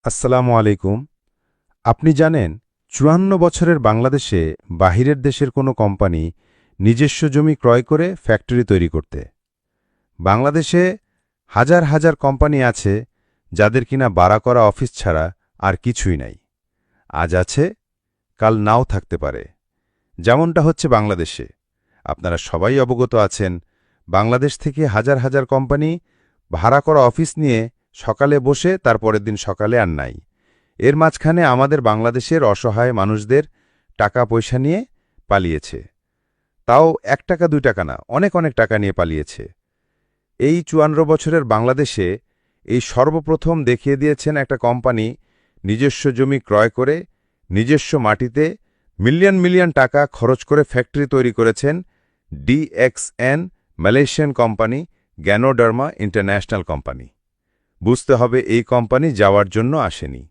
আসসালামু আলাইকুম। আপনি জানেন ৫৪ বছরের বাংলাদেশে বাহিরের দেশের কোনো কোম্পানি নিজস্ব জমি ক্রয় করে ফ্যাক্টরি তৈরি করতে। বাংলাদেশে হাজার হাজার কোম্পানি আছে যাদের কিনা ভাড়া করা অফিস ছাড়া আর কিছুই নাই। আজ আছে, কাল নাও থাকতে পারে। যেমনটা হচ্ছে বাংলাদেশে। আপনারা সবাই অবগত আছেন, বাংলাদেশ থেকে হাজার হাজার কোম্পানি ভাড়া করা অফিস নিয়ে সকালে বসে তার পরের দিন সকালে আর নাই। এর মাঝখানে আমাদের বাংলাদেশের অসহায় মানুষদের টাকা পয়সা নিয়ে পালিয়েছে। তাও ১ টাকা ২ টাকা না, অনেক অনেক টাকা নিয়ে পালিয়েছে। এই ৫৪ বছরের বাংলাদেশে এই সর্বপ্রথম দেখিয়ে দিয়েছেন একটা কোম্পানি নিজস্ব জমি ক্রয় করে নিজস্ব মাটিতে মিলিয়ন মিলিয়ন টাকা খরচ করে ফ্যাক্টরি তৈরি করেছেন। DXN Malaysian company, Ganoderma international company. বুঝতে হবে, এই কোম্পানি যাওয়ার জন্য আসেনি,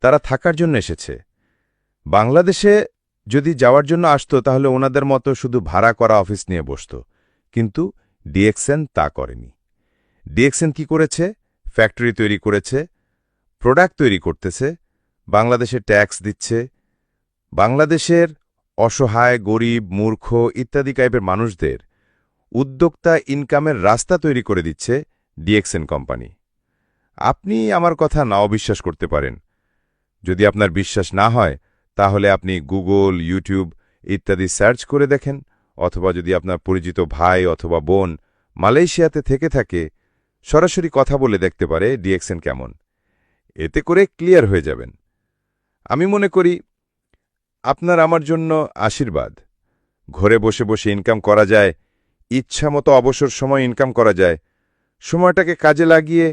তারা থাকার জন্য এসেছে। বাংলাদেশে যদি যাওয়ার জন্য আসতো তাহলে ওনাদের মতো শুধু ভাড়া করা অফিস নিয়ে বসত, কিন্তু ডিএক্সএন তা করেনি। ডিএক্সএন কি করেছে? ফ্যাক্টরি তৈরি করেছে, প্রোডাক্ট তৈরি করতেছে, বাংলাদেশে ট্যাক্স দিচ্ছে, বাংলাদেশের অসহায়, গরিব, মূর্খ ইত্যাদি টাইপের মানুষদের উদ্যোক্তা ইনকামের রাস্তা তৈরি করে দিচ্ছে ডিএক্সএন কোম্পানি। আপনি আমার কথা নাও বিশ্বাস করতে পারেন। যদি আপনার বিশ্বাস না হয় তাহলে আপনি গুগল, ইউটিউব ইত্যাদি সার্চ করে দেখেন, অথবা যদি আপনার পরিচিত ভাই অথবা বোন মালয়েশিয়াতে থেকে থাকে, সরাসরি কথা বলে দেখতে পারে ডিএক্সএন কেমন। এতে করে ক্লিয়ার হয়ে যাবেন। আমি মনে করি আপনার আমার জন্য আশীর্বাদ। ঘরে বসে বসে ইনকাম করা যায়, ইচ্ছামতো অবসর সময় ইনকাম করা যায়। সময়টাকে কাজে লাগিয়ে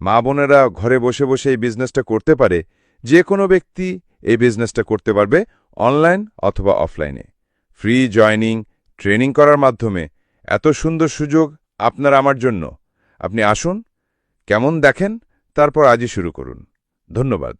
মা বোনেরা ঘরে বসে বসে এই বিজনেসটা করতে পারে। যে কোনো ব্যক্তি এই বিজনেসটা করতে পারবে, অনলাইন অথবা অফলাইনে। ফ্রি জয়নিং, ট্রেনিং করার মাধ্যমে এত সুন্দর সুযোগ আপনার আমার জন্য। আপনি আসুন, কেমন দেখেন, তারপর আজই শুরু করুন। ধন্যবাদ।